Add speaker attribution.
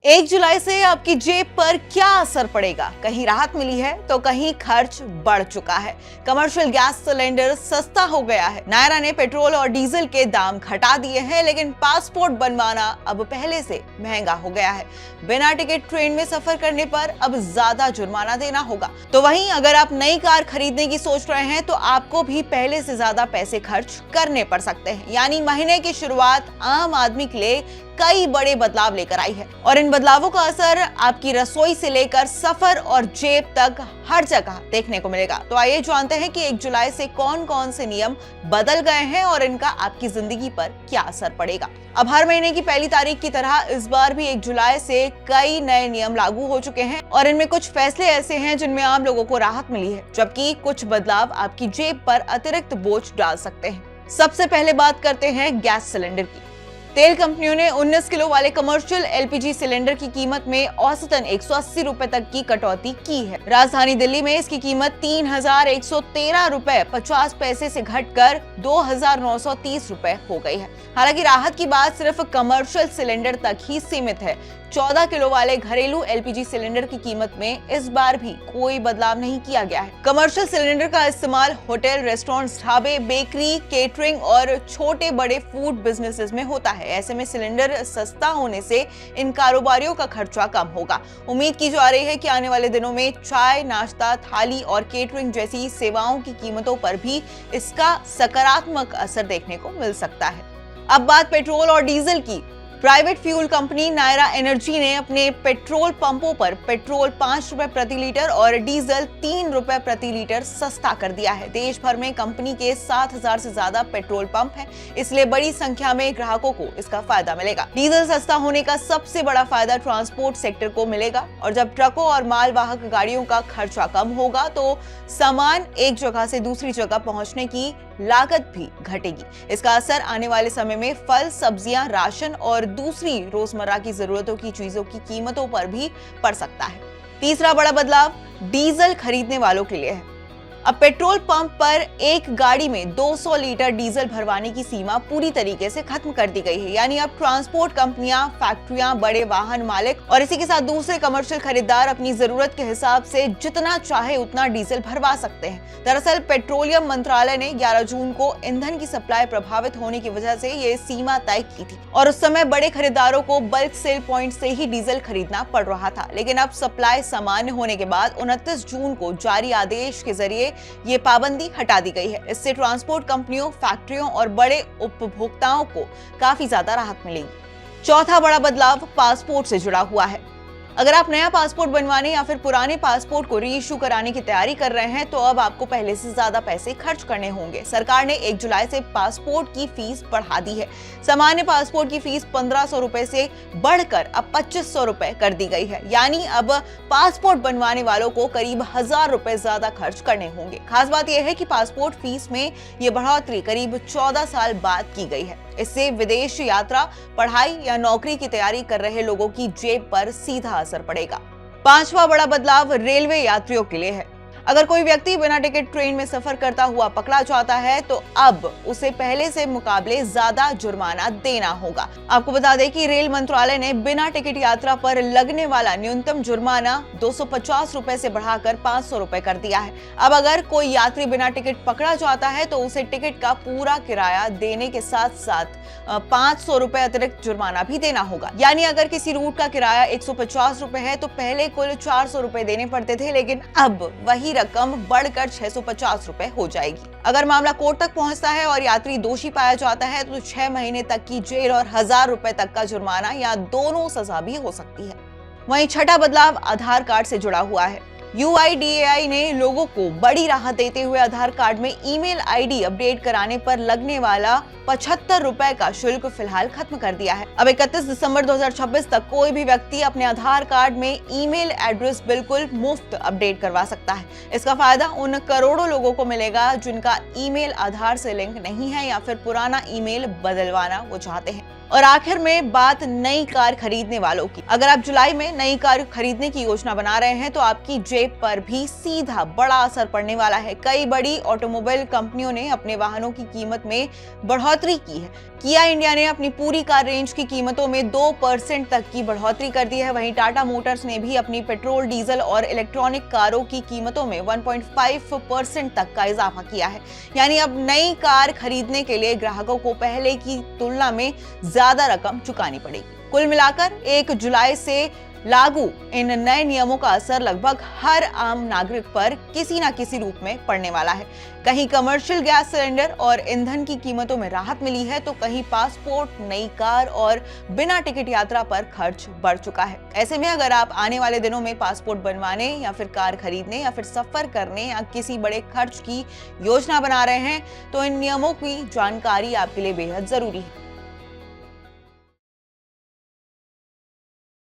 Speaker 1: 1 जुलाई से आपकी जेब पर क्या असर पड़ेगा? कहीं राहत मिली है तो कहीं खर्च बढ़ चुका है। कमर्शियल गैस सिलेंडर सस्ता हो गया है। नायरा ने पेट्रोल और डीजल के दाम घटा दिए हैं, लेकिन पासपोर्ट बनवाना अब पहले से महंगा हो गया है। बिना टिकट ट्रेन में सफर करने पर अब ज्यादा जुर्माना देना होगा। तो वहीं अगर आप नई कार खरीदने की सोच रहे हैं तो आपको भी पहले से ज्यादा पैसे खर्च करने पड़ सकते हैं। यानी महीने की शुरुआत आम आदमी के लिए कई बड़े बदलाव लेकर आई है और इन बदलावों का असर आपकी रसोई से लेकर सफर और जेब तक हर जगह देखने को मिलेगा। तो आइए जानते हैं कि 1 जुलाई से कौन कौन से नियम बदल गए हैं और इनका आपकी जिंदगी पर क्या असर पड़ेगा। अब हर महीने की पहली तारीख की तरह इस बार भी 1 जुलाई से कई नए नियम लागू हो चुके हैं और इनमें कुछ फैसले ऐसे हैं जिनमें आम लोगों को राहत मिली है, जबकि कुछ बदलाव आपकी जेब पर अतिरिक्त बोझ डाल सकते हैं। सबसे पहले बात करते हैं गैस सिलेंडर की। तेल कंपनियों ने 19 किलो वाले कमर्शियल एलपीजी सिलेंडर की कीमत में औसतन 180 रुपए तक की कटौती की है। राजधानी दिल्ली में इसकी कीमत 3,113 रुपए 50 पैसे से घटकर 2,930 रुपए हो गई है। हालांकि राहत की बात सिर्फ कमर्शियल सिलेंडर तक ही सीमित है। 14 किलो वाले घरेलू एलपीजी सिलेंडर की कीमत में इस बार भी कोई बदलाव नहीं किया गया है। कमर्शियल सिलेंडर का इस्तेमाल होटल, रेस्टोरेंट्स, ढाबे, बेकरी, केटरिंग और छोटे बड़े फूड बिजनेसेस में होता है। ऐसे में सिलेंडर सस्ता होने से इन कारोबारियों का खर्चा कम होगा। उम्मीद की जा रही है कि आने वाले दिनों में चाय, नाश्ता, थाली और केटरिंग जैसी सेवाओं की कीमतों पर भी इसका सकारात्मक असर देखने को मिल सकता है। अब बात पेट्रोल और डीजल की। Private fuel company Nayara energy ने अपने पेट्रोल पंपों पर पेट्रोल 5 रुपए प्रति लीटर और डीजल 3 रुपए प्रति लीटर सस्ता कर दिया है। देश भर में कंपनी के 7,000 से ज्यादा पेट्रोल पंप हैं, इसलिए बड़ी संख्या में ग्राहकों को इसका फायदा मिलेगा। डीजल सस्ता होने का सबसे बड़ा फायदा ट्रांसपोर्ट सेक्टर को मिलेगा और जब ट्रकों और मालवाहक गाड़ियों का खर्चा कम होगा तो सामान एक जगह से दूसरी जगह पहुंचने की लागत भी घटेगी। इसका असर आने वाले समय में फल, सब्जियां, राशन और दूसरी रोजमर्रा की जरूरतों की चीजों की कीमतों पर भी पड़ सकता है। तीसरा बड़ा बदलाव डीजल खरीदने वालों के लिए है। अब पेट्रोल पंप पर एक गाड़ी में 200 लीटर डीजल भरवाने की सीमा पूरी तरीके से खत्म कर दी गई है। यानी अब ट्रांसपोर्ट कंपनियां, फैक्ट्रियां, बड़े वाहन मालिक और इसी के साथ दूसरे कमर्शियल खरीदार अपनी जरूरत के हिसाब से जितना चाहे उतना डीजल भरवा सकते हैं। दरअसल पेट्रोलियम मंत्रालय ने 11 जून को ईंधन की सप्लाई प्रभावित होने की वजह से ये सीमा तय की थी और उस समय बड़े खरीदारों को बल्क सेल प्वाइंट से ही डीजल खरीदना पड़ रहा था। लेकिन अब सप्लाई सामान्य होने के बाद 29 जून को जारी आदेश के जरिए ये पाबंदी हटा दी गई है। इससे ट्रांसपोर्ट कंपनियों, फैक्ट्रियों और बड़े उपभोक्ताओं को काफी ज्यादा राहत मिलेगी। चौथा बड़ा बदलाव पासपोर्ट से जुड़ा हुआ है। अगर आप नया पासपोर्ट बनवाने या फिर पुराने पासपोर्ट को री इशू कराने की तैयारी कर रहे हैं तो अब आपको पहले से ज्यादा पैसे खर्च करने होंगे। सरकार ने 1 जुलाई से पासपोर्ट की फीस बढ़ा दी है। सामान्य पासपोर्ट की फीस 1500 रुपए से बढ़कर अब 2500 रुपए कर दी गई है। यानी अब पासपोर्ट बनवाने वालों को करीब 1000 रुपए ज्यादा खर्च करने होंगे। खास बात यह है कि पासपोर्ट फीस में ये बढ़ोतरी करीब 14 साल बाद की गई है। इससे विदेश यात्रा, पढ़ाई या नौकरी की तैयारी कर रहे लोगों की जेब पर सीधा असर पड़ेगा। पांचवा बड़ा बदलाव रेलवे यात्रियों के लिए है। अगर कोई व्यक्ति बिना टिकट ट्रेन में सफर करता हुआ पकड़ा जाता है तो अब उसे पहले से मुकाबले ज्यादा जुर्माना देना होगा। आपको बता दें कि रेल मंत्रालय ने बिना टिकट यात्रा पर लगने वाला न्यूनतम जुर्माना 250 रुपए से बढ़ाकर 500 रुपए कर दिया है। अब अगर कोई यात्री बिना टिकट पकड़ा जाता है तो उसे टिकट का पूरा किराया देने के साथ साथ 500 रुपए अतिरिक्त जुर्माना भी देना होगा। यानी अगर किसी रूट का किराया 150 रुपए है तो पहले कुल 400 रुपए देने पड़ते थे, लेकिन अब वही रकम बढ़कर 650 रुपए हो जाएगी। अगर मामला कोर्ट तक पहुंचता है और यात्री दोषी पाया जाता है तो 6 महीने तक की जेल और 1000 रुपए तक का जुर्माना या दोनों सजा भी हो सकती है। वहीं छठा बदलाव आधार कार्ड से जुड़ा हुआ है। UIDAI ने लोगों को बड़ी राहत देते हुए आधार कार्ड में ईमेल आईडी अपडेट कराने पर लगने वाला 75 रुपए का शुल्क फिलहाल खत्म कर दिया है। अब 31 दिसंबर 2026 तक कोई भी व्यक्ति अपने आधार कार्ड में ईमेल एड्रेस बिल्कुल मुफ्त अपडेट करवा सकता है। इसका फायदा उन करोड़ों लोगों को मिलेगा जिनका ईमेल आधार से लिंक नहीं है या फिर पुराना ईमेल बदलवाना वो चाहते हैं। और आखिर में बात नई कार खरीदने वालों की। अगर आप जुलाई में नई कार खरीदने की योजना बना रहे हैं तो आपकी जेब पर भी सीधा बड़ा असर पड़ने वाला है। कई बड़ी ऑटोमोबाइल कंपनियों ने अपने वाहनों की कीमत में बढ़ोतरी की है। किया इंडिया ने अपनी पूरी कार रेंज की कीमतों में 2% तक की बढ़ोतरी कर दी है। वहीं टाटा मोटर्स ने भी अपनी पेट्रोल, डीजल और इलेक्ट्रॉनिक कारों की कीमतों में 1.5% तक का इजाफा किया है। यानी अब नई कार खरीदने के लिए ग्राहकों को पहले की तुलना में ज्यादा रकम चुकानी पड़ेगी। कुल मिलाकर 1 जुलाई से लागू इन नए नियमों का असर लगभग हर आम नागरिक पर किसी न किसी रूप में पड़ने वाला है। कहीं कमर्शियल गैस सिलेंडर और ईंधन की कीमतों में राहत मिली है तो कहीं पासपोर्ट, नई कार और बिना टिकट यात्रा पर खर्च बढ़ चुका है। ऐसे में अगर आप आने वाले दिनों में पासपोर्ट बनवाने या फिर कार खरीदने या फिर सफर करने या किसी बड़े खर्च की योजना बना रहे हैं तो इन नियमों की जानकारी आपके लिए बेहद जरूरी है।